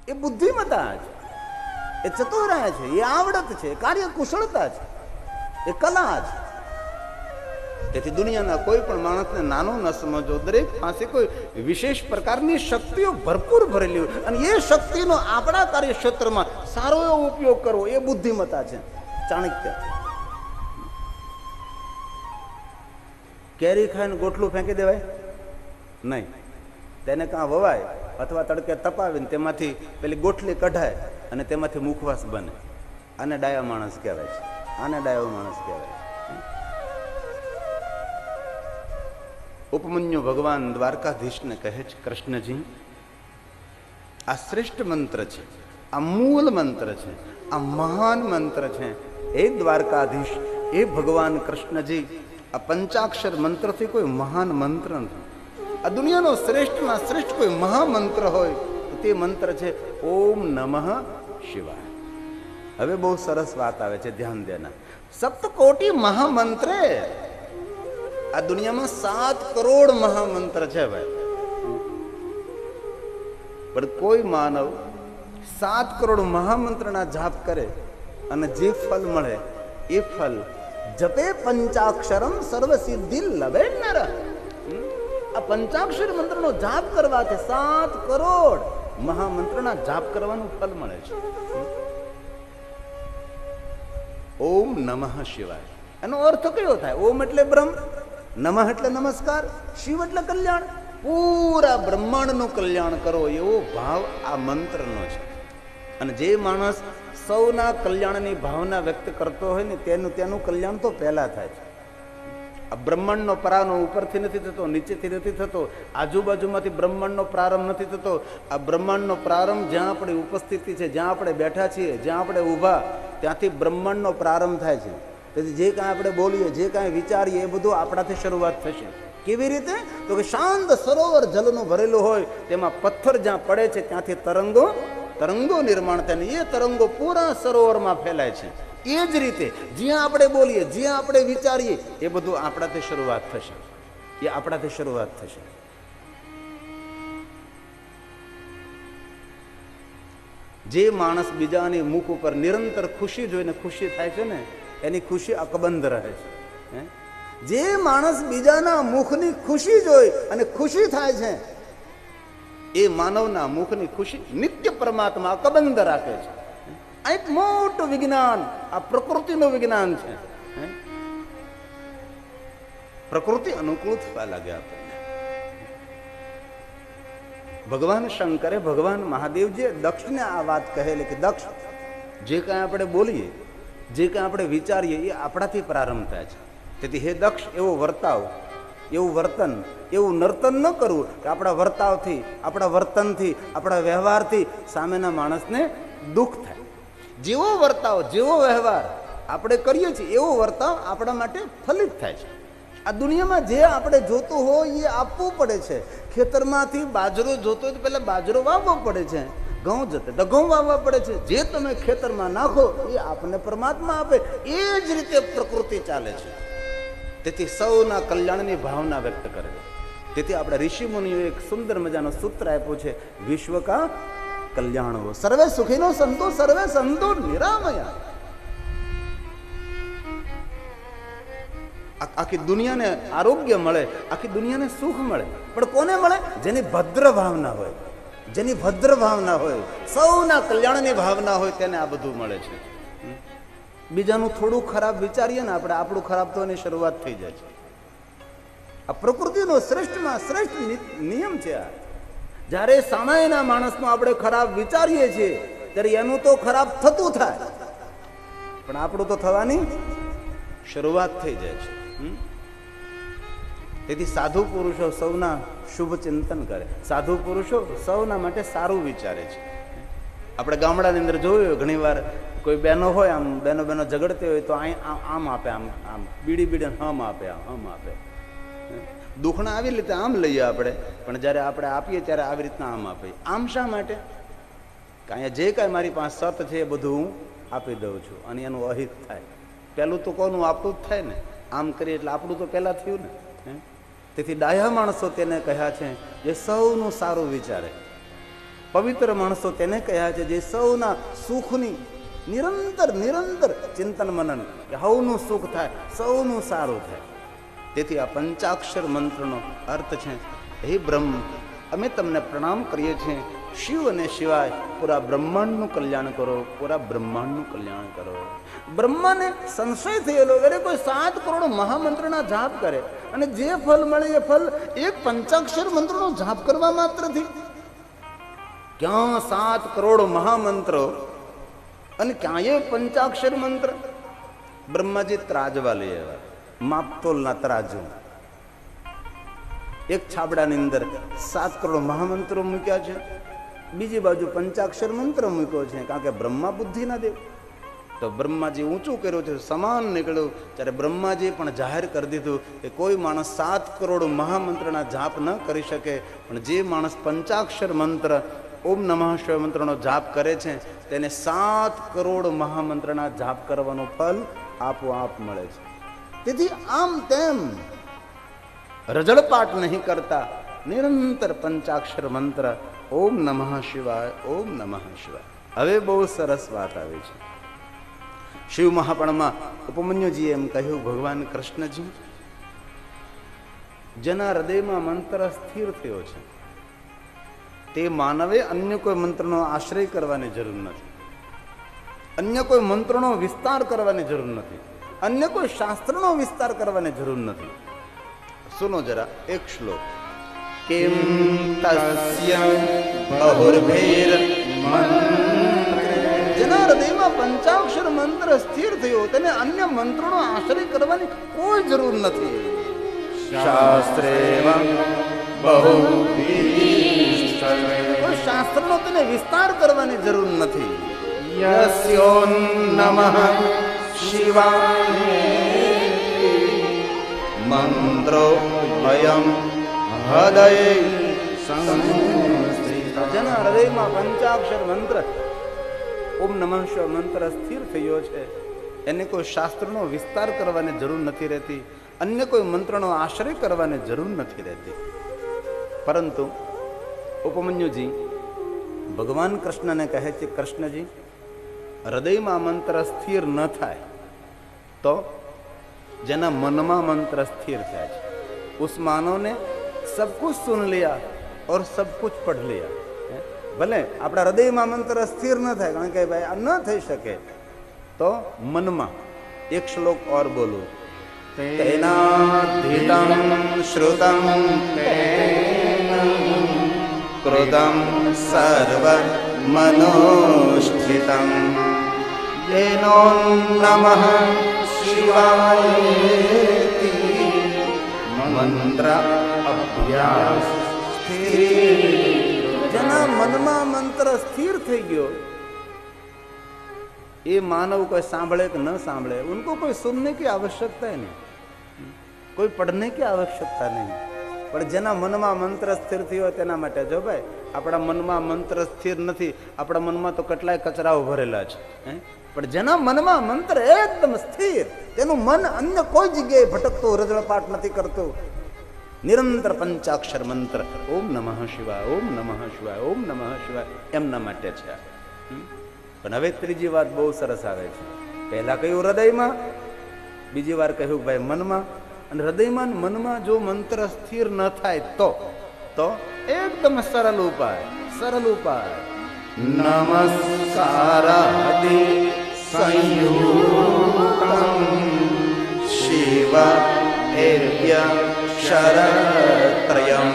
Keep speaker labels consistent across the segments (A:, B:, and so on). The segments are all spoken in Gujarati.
A: એ બુદ્ધિમત્તા છે, એ ચતુરાય છે, એ આવડત છે, એ કાર્યકુશળતા છે, એ કલા છે. તેથી દુનિયાના કોઈ પણ માણસને નાનો ન સમજો. દરેક પાસે કોઈ વિશેષ પ્રકારની શક્તિઓ ભરપૂર ભરેલી હોય અને એ શક્તિનો આપણા કાર્યક્ષેત્રમાં સારો એવો ઉપયોગ કરવો એ બુદ્ધિમત્તા છે, ચાણક્ય. કેરી ખાઈને ગોટલું ફેંકી દેવાય નહીં, તેને કાં વવાય અથવા તડકે તપાવીને તેમાંથી પેલી ગોટલી કઢાય અને તેમાંથી મુખવાસ બને. આને ડાયા માણસ કહેવાય છે, આને ડાયો માણસ કહેવાય છે. ઉપમન્યુ ભગવાન દ્વારકાધીશને કહે છે, કૃષ્ણજી આ શ્રેષ્ઠ મંત્ર છે, આ મૂળ મંત્ર છે, આ મહાન મંત્ર છે. એ દ્વારકાધીશ, એ ભગવાન કૃષ્ણજી, આ પંચાક્ષર મંત્રથી કોઈ મહાન મંત્ર નથી. આ દુનિયાનો શ્રેષ્ઠમાં શ્રેષ્ઠ કોઈ મહામંત્ર હોય તો તે મંત્ર છે ઓમ નમઃ શિવાય. હવે બહુ સરસ વાત આવે છે, ધ્યાન દેના. સપ્તકોટી મહામંત્રે આ દુનિયામાં 7 કરોડ મહામંત્ર છે ભાઈ, પણ કોઈ માનવ 7 કરોડ મહામંત્રના જાપ કરે અને જે ફલ મળે એ ફલ જપે પંચાક્ષરમ સર્વ સિદ્ધિ લભે નર. આ પંચાક્ષર મંત્રનો જાપ કરવાથી 7 કરોડ મહામંત્રના જાપ કરવાનું ફલ મળે છે. ઓમ નમઃ શિવાય એનો અર્થ કયો થાય? ઓમ એટલે બ્રહ્મ, નમઃ એટલે નમસ્કાર, શિવ એટલે કલ્યાણ. પૂરા બ્રહ્માંડનું કલ્યાણ કરો એવો ભાવ આ મંત્રનો છે. અને જે માણસ સૌના કલ્યાણની ભાવના વ્યક્ત કરતો હોય ને તેનું કલ્યાણ તો પહેલા થાય છે. આ બ્રહ્માંડનો પ્રારંભ ઉપરથી નથી થતો, નીચેથી નથી થતો, આજુબાજુમાંથી બ્રહ્માંડનો પ્રારંભ નથી થતો. આ બ્રહ્માંડનો પ્રારંભ જ્યાં આપણી ઉપસ્થિતિ છે, જ્યાં આપણે બેઠા છીએ, જ્યાં આપણે ઊભા, ત્યાંથી બ્રહ્માંડનો પ્રારંભ થાય છે. તેથી જે કાંઈ આપણે બોલીએ, જે કાંઈ વિચારીએ એ બધું આપણાથી શરૂઆત થશે. કેવી રીતે? તો કે શાંત સરોવર જલનું ભરેલું હોય, તેમાં પથ્થર જ્યાં પડે છે ત્યાંથી તરંગો નિર્માણ થાય ને એ તરંગો પૂરા સરોવરમાં ફેલાય છે. એ જ રીતે જ્યાં આપણે બોલીએ, જ્યાં આપણે વિચારીએ એ બધું આપણાથી શરૂઆત થશે, એ આપણાથી શરૂઆત થશે. જે માણસ બીજાની મુખ ઉપર નિરંતર ખુશી જોઈને ખુશી થાય છે ને એની ખુશી અકબંધ રહે છે. જે માણસ બીજાના મુખની ખુશી જોઈ અને ખુશી થાય છે એ માનવના મુખની ખુશી નિત્ય પરમાત્મા અકબંધ રાખે છે. આ એક મોટું વિજ્ઞાન, આ પ્રકૃતિનું વિજ્ઞાન છે. પ્રકૃતિ અનુકૂળ થવા લાગે આપણને. ભગવાન શંકરે, ભગવાન મહાદેવજીએ દક્ષને આ વાત કહેલી કે દક્ષ, જે કાંઈ આપણે બોલીએ, જે કાંઈ આપણે વિચારીએ એ આપણાથી પ્રારંભ થાય છે. તેથી હે દક્ષ, એવો વર્તાવ, એવું વર્તન, એવું નર્તન ન કરવું કે આપણા વર્તાવથી, આપણા વર્તનથી, આપણા વ્યવહારથી સામેના માણસને દુઃખ થાય. જેવો વર્તાવ, જેવો વ્યવહાર આપણે કરીએ છીએ એવો વર્તાવ આપણા માટે ફલિત થાય છે. આ દુનિયામાં જે આપણે જોતું હોય એ આપવું પડે છે. ખેતરમાંથી બાજરો જોતો હોય તો પહેલાં બાજરો વાવવો પડે છે, ઘઉં જતે તો ઘઉં વાવવા પડે છે. જે તમે ખેતરમાં નાખો એ આપને પરમાત્મા આપે. એ જ રીતે પ્રકૃતિ ચાલે છે. તેથી સૌના કલ્યાણની ભાવના વ્યક્ત કરે. તેથી આપણે ઋષિ મુનિઓ એક સુંદર મજાનો સૂત્ર આપ્યું છે, વિશ્વ કા કલ્યાણ હો, સર્વે સુખીનો સંતો, સર્વે સંતો નિરામયા. આખી દુનિયાને આરોગ્ય મળે, આખી દુનિયાને સુખ મળે, પણ કોને મળે? જેની ભદ્ર ભાવના હોય, જેની ભદ્ર ભાવના હોય, સૌના કલ્યાણની ભાવના હોય, તેને આ બધું મળે છે. બીજાનું થોડું ખરાબ વિચારીએ ને આપણે, આપણું ખરાબ તો એની શરૂઆત થઈ જાય છે. આ પ્રકૃતિનો શ્રેષ્ઠમાં શ્રેષ્ઠ નિયમ છે. આ જ્યારે સામાન્યના માણસનો આપણે ખરાબ વિચારીએ છીએ ત્યારે એનું તો ખરાબ થતું થાય, પણ આપણું તો થવાની શરૂઆત થઈ જાય છે. તેથી સાધુ પુરુષો સૌના શુભ ચિંતન કરે, સાધુ પુરુષો સૌના માટે સારું વિચારે છે. આપણે ગામડાની અંદર જોયું ઘણી વાર કોઈ બહેનો હોય, આમ બહેનો ઝઘડતી હોય તો આમ આપે, આમ બીડી હમ આપે, હમ આપે. દુખણા આવી રીતે આમ લઈએ આપણે, પણ જ્યારે આપણે આપીએ ત્યારે આવી રીતના આમ આપીએ. આમ શા માટે? કાંઈ જે કાંઈ મારી પાસે સત છે એ બધું હું આપી દઉં છું અને એનું અહિત થાય. પહેલું તો કોનું આપણું જ થાય ને. આમ કરીએ એટલે આપણું તો પહેલાં થયું ને. તેથી ડાયા માણસો તેને કહ્યા છે જે સૌનું સારું વિચારે. પવિત્ર માણસો તેને કહ્યા છે જે સૌના સુખની નિરંતર નિરંતર ચિંતન મનન કે સૌનું સુખ થાય, સૌનું સારું થાય. તેથી આ પંચાક્ષર મંત્રનો અર્થ છે, હે બ્રહ્મ, અમે તમને પ્રણામ કરીએ છીએ. શિવ અને શિવાય પૂરા બ્રહ્માંડનું કલ્યાણ કરો, પૂરા બ્રહ્માંડનું કલ્યાણ કરો. બ્રહ્માને સંશય થયેલો, અરે કોઈ 7 કરોડ મહામંત્રના જાપ કરે અને જે ફલ મળે એ ફલ એક પંચાક્ષર મંત્રનો જાપ કરવા માત્રથી. ક્યાં 7 કરોડ મહામંત્રો અને ક્યાં એ પંચાક્ષર મંત્ર? બ્રહ્માજી ત્રાજવા લઈ આવ્યા, માપતોલના ત્રાજુ. એક છાબડાની અંદર 7 કરોડ મહામંત્રો મૂક્યા છે, બીજી બાજુ પંચાક્ષર મંત્ર મૂક્યો છે, કારણ કે બ્રહ્મા બુદ્ધિ ના દેવ. તો બ્રહ્માજી ઊંચું કર્યું છે, સમાન નીકળ્યું. ત્યારે બ્રહ્માજી પણ જાહેર કરી દીધું કે કોઈ માણસ 7 કરોડ મહામંત્રના જાપ ન કરી શકે, પણ જે માણસ પંચાક્ષર મંત્ર ઓમ નમઃ શિવાય મંત્રનો જાપ કરે છે તેને 7 કરોડ મહામંત્રના જાપ કરવાનું ફલ આપોઆપ મળે છે. તેથી આમ તેમ રજળપાટ નહીં કરતા, નિરંતર પંચાક્ષર મંત્ર ઓમ નમઃ શિવાય, ઓમ નમઃ શિવાય. હવે બહુ સરસ વાત આવી છે. શિવ મહાપણમાં ઉપમન્યુજીએ એમ કહ્યું, ભગવાન કૃષ્ણજી જેના હૃદયમાં મંત્ર સ્થિર થયો છે તે માનવે અન્ય કોઈ મંત્રનો આશ્રય કરવાની જરૂર નથી, અન્ય કોઈ મંત્રનો વિસ્તાર કરવાની જરૂર નથી, અન્ય કોઈ શાસ્ત્રનો વિસ્તાર કરવાની જરૂર નથી. સુનો જરા એક શ્લોક. કેમ તસ્ય બહુર્ભૈર જેના હૃદયમાં પંચાક્ષર મંત્ર સ્થિર થયો તેને અન્ય મંત્રોનો આશ્રય કરવાની કોઈ જરૂર નથી. શાસ્ત્રેવ કોઈ શાસ્ત્રનો તેને વિસ્તાર કરવાની જરૂર નથી. યસ્યો નમઃ શિવાય મંત્રો અયમ હૃદય સંસ્થિત. જેના હૃદયમાં પંચાક્ષર મંત્ર ઓમ નમઃ શિવાય મંત્ર સ્થિર થયો છે એને કોઈ શાસ્ત્રનો વિસ્તાર કરવાની જરૂર નથી રહેતી, અન્ય કોઈ મંત્રનો આશ્રય કરવાની જરૂર નથી રહેતી. પરંતુ ઉપમન્યુજી ભગવાન કૃષ્ણને કહે છે, કૃષ્ણજી હૃદયમાં મંત્ર સ્થિર ન થાય તો જેના મનમાં મંત્ર સ્થિર થાય છે. उस मानव ने सब कुछ सुन लिया और सब कुछ पढ़ लिया. ભલે આપણા હૃદયમાં મંત્ર સ્થિર ન થાય, કારણ કે ભાઈ આ ન થઈ શકે, તો મનમાં એક શ્લોક ઓર બોલું. તેનાધિતં શ્રુતં કૃતં સર્વ મનોષ્ઠિતં યેનો નમઃ શિવાય મંત્ર અભ્યાસ. જેના મનમાં મંત્ર સ્થિર થઈ ગયો એ માનવ કોઈ સાંભળે કે ન સાંભળે, ઉनको કોઈ સુનने की आवश्यकता ही नहीं, કોઈ પढ़ने की आवश्यकता नहीं. પણ જેના મનમાં મંત્ર સ્થિર થયો તેના માટે જો ભાઈ આપણા મનમાં મંત્ર સ્થિર નથી, આપણા મનમાં તો કેટલાય કચરાઓ ભરેલા છે, પણ જેના મનમાં મંત્ર એકદમ સ્થિર, તેનું મન અન્ય કોઈ જગ્યાએ ભટકતું રજળપાટ નથી કરતું, નિરંતર પંચાક્ષર મંત્ર ઓમ નમઃ શિવાય, ઓમ નમઃ શિવાય, ઓમ નમઃ શિવાય એમના માટે છે. પણ હવે ત્રીજી વાત બહુ સરસ આવે છે. પહેલા કહ્યું હૃદયમાં, બીજી વાર કહ્યું ભાઈ મનમાં. અને હૃદયમાં મનમાં જો મંત્ર સ્થિર ન થાય તો એકદમ સરળ ઉપાય, સરળ ઉપાય. નમસ્કારાદિ સંયુક્તં શિવ એર્ય શરત્રયમ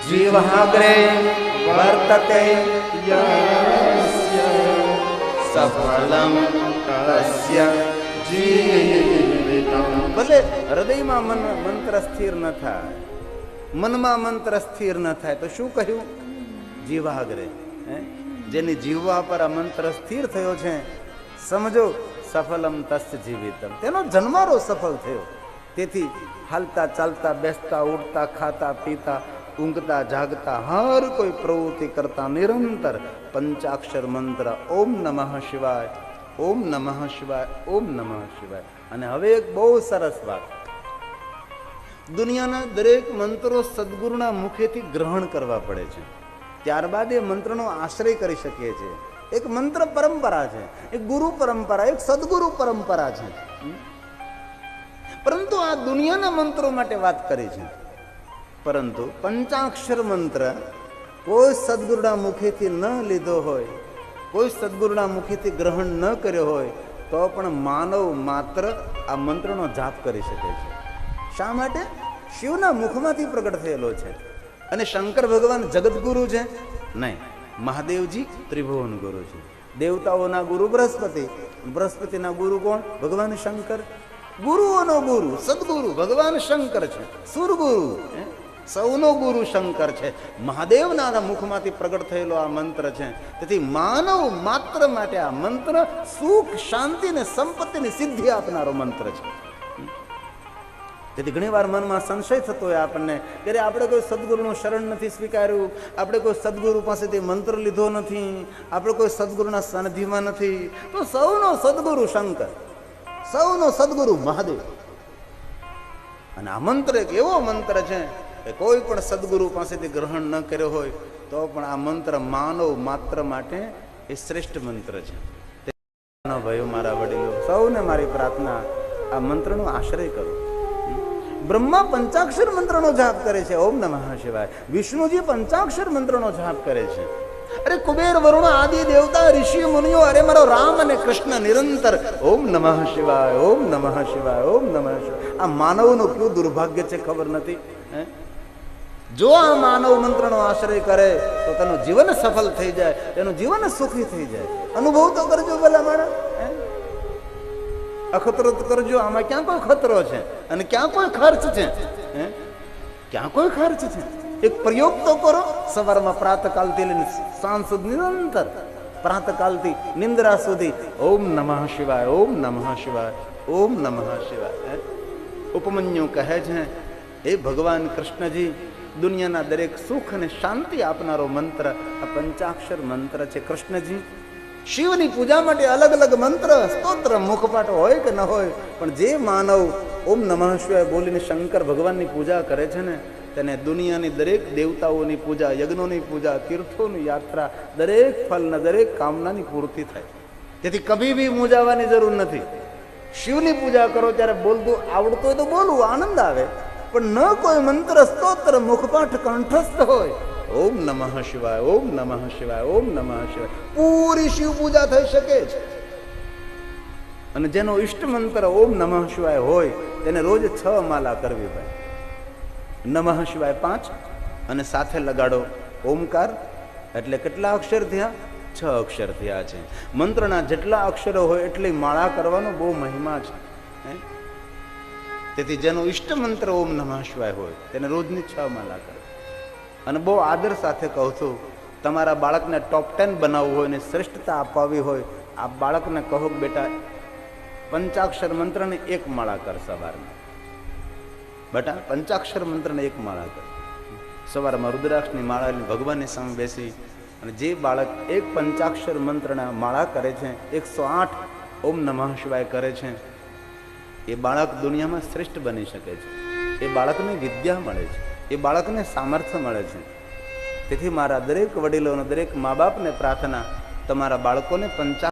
A: જીવાગ્રે વર્તતે યસ્ય સફલં તસ્ય જીવિતમ. ભલે હૃદયમાં મંત્ર સ્થિર ન થાય, મનમાં મંત્ર સ્થિર ન થાય તો શું કહ્યું? જીવાગ્રે, જેની જીવવા પર આ મંત્ર સ્થિર થયો છે સમજો સફલમ તસ્ય જીવિતમ, તેનો જન્મારો સફળ થયો. તેથી હાલતા ચાલતા બેસતા ઉઠતા ખાતા પીતા ઊંઘતા જાગતા હર કોઈ પ્રવૃત્તિ કરતા નિરંતર પંચાક્ષર મંત્ર ઓમ નમઃ શિવાય, ઓમ નમઃ શિવાય, ઓમ નમઃ શિવાય. અને હવે એક બહુ સરસ વાત, દુનિયાના દરેક મંત્રો સદગુરુના મુખેથી ગ્રહણ કરવા પડે છે. ત્યારબાદ એ મંત્રનો આશ્રય કરી શકીએ છીએ. એક મંત્ર પરંપરા છે, એક ગુરુ પરંપરા, એક સદગુરુ પરંપરા છે. પરંતુ આ દુનિયાના મંત્રો માટે વાત કરી છે. પરંતુ પંચાક્ષર મંત્ર કોઈ સદગુરુના મુખેથી ન લીધો હોય, કોઈ સદગુરુના મુખેથી ગ્રહણ ન કર્યો હોય તો પણ માનવ માત્ર આ મંત્રનો જાપ કરી શકે છે. શા માટે? શિવના મુખમાંથી પ્રગટ થયેલો છે. અને શંકર ભગવાન જગતગુરુ છે? નહીં, મહાદેવજી ત્રિભુવન ગુરુ છે. દેવતાઓના ગુરુ બૃહસ્પતિ, બૃહસ્પતિના ગુરુ કોણ? ભગવાન શંકર. ગુરુઓનો ગુરુ સદગુરુ ભગવાન શંકર છે. સુરગુરુ સૌનો ગુરુ શંકર છે. મહાદેવના મુખમાંથી પ્રગટ થયેલો આ મંત્ર છે. તેથી માનવ માત્ર માટે આ મંત્ર સુખ, શાંતિ ને સંપત્તિની સિદ્ધિ આપનારો મંત્ર છે. તેથી ઘણી વાર મનમાં સંશય થતો હોય આપણને કે આપણે કોઈ સદગુરુનું શરણ નથી સ્વીકાર્યું, આપણે કોઈ સદગુરુ પાસેથી મંત્ર લીધો નથી, આપણે કોઈ સદગુરુના સાનિધ્યમાં નથી. તો સૌનો સદગુરુ શંકર, સૌનો સદગુરુ મહાદેવ. અને આ મંત્ર એક એવો મંત્ર છે કે કોઈ પણ સદગુરુ પાસેથી ગ્રહણ ન કર્યો હોય તો પણ આ મંત્ર માનવ માત્ર માટે એ શ્રેષ્ઠ મંત્ર છે. ભાઈઓ, મારા વડીલો, સૌને મારી પ્રાર્થના, આ મંત્રનો આશ્રય કરો. બ્રહ્મા પંચાક્ષર મંત્રનો જાપ કરે છે, ઓમ નમઃ શિવાય. વિષ્ણુજી પંચાક્ષર મંત્રનો જાપ કરે છે. અરે કુબેર, વરુણ આદિ દેવતા, ઋષિ મુનિઓ, અરે મારો રામ અને કૃષ્ણ નિરંતર ઓમ નમઃ શિવાય, ઓમ નમઃ શિવાય, ઓમ નમઃ શિવાય. આ માનવનું કેવું દુર્ભાગ્ય છે ખબર નથી. જો આ માનવ મંત્રનો આશ્રય કરે તો તેનું જીવન સફળ થઈ જાય, તેનું જીવન સુખી થઈ જાય. અનુભવ તો કરજો ભલા માણસ. અખતરો કરજો. આમાં ક્યાં કોઈ ખતરો છે અને ક્યાં કોઈ ખર્ચ છે? ક્યાં કોઈ ખર્ચ છે? એક પ્રયોગ તો કરો. સવારમાં પ્રાતકાલથી લઈને સાંજ સુધી નિરંતર, પ્રાતકાલથી નિંદ્રા સુધી ઓમ નમઃ શિવાય, ઓમ નમઃ શિવાય, ઓમ નમઃ શિવાય. ઉપમન્યુ કહે છે, એ ભગવાન કૃષ્ણજી, દુનિયાના દરેક સુખ અને શાંતિ આપનારો મંત્ર આ પંચાક્ષર મંત્ર છે. કૃષ્ણજી શિવની પૂજા માટે અલગ અલગ મંત્ર, સ્તોત્ર, મુખપાઠ હોય કે ન હોય, પણ જે માનવ ઓમ નમઃ શિવાય બોલીને શંકર ભગવાનની પૂજા કરે છે ને, તેને દુનિયાની દરેક દેવતાઓની પૂજા, યજ્ઞોની પૂજા, તીર્થોની યાત્રા, દરેક ફલના, દરેક કામનાની પૂર્તિ થાય. તેથી કભી બી મૂંઝાવાની જરૂર નથી. શિવની પૂજા કરો ત્યારે બોલતું આવડતું હોય તો બોલવું, આનંદ આવે. પણ ન કોઈ મંત્ર, સ્તોત્ર, મુખપાઠ કંઠસ્થ હોય, ઓમ નમઃ શિવાય, ઓમ નમઃ શિવાય, ઓમ નમઃ શિવાય, પૂરી શિવ પૂજા થઈ શકે છે. અને જેનો ઈષ્ટ મંત્ર ઓમ નમઃ શિવાય હોય તેને રોજ 6 માલા કરવી ભાઈ. નમઃ શિવાય 5 અને સાથે લગાડો ઓમકાર, એટલે કેટલા અક્ષર થયા? 6 અક્ષર થયા છે. મંત્રના જેટલા અક્ષરો હોય એટલી માળા કરવાનો બહુ મહિમા છે. તેથી જેનો ઈષ્ટ મંત્ર ઓમ નમઃ શિવાય હોય તેને રોજની 6 માલા કરે. અને બહુ આદર સાથે કહું છું, તમારા બાળકને ટોપ 10 બનાવવું હોય ને શ્રેષ્ઠતા અપાવવી હોય, આ બાળકને કહો બેટા પંચાક્ષર મંત્રને 1 માળા કર સવારમાં. બેટા પંચાક્ષર મંત્રને 1 માળા કર. સવારમાં રુદ્રાક્ષની માળા ભગવાનની સામે બેસી અને જે બાળક 1 પંચાક્ષર મંત્રના માળા કરે છે, 108 ઓમ નમઃ શિવાય કરે છે, એ બાળક દુનિયામાં શ્રેષ્ઠ બની શકે છે. એ બાળકને વિદ્યા મળે છે, એ બાળકને સામર્થ્ય મળે છે. તેથી મારા દરેક વડીલોને, દરેક મા બાપને પ્રાર્થના, તમારા બાળકોને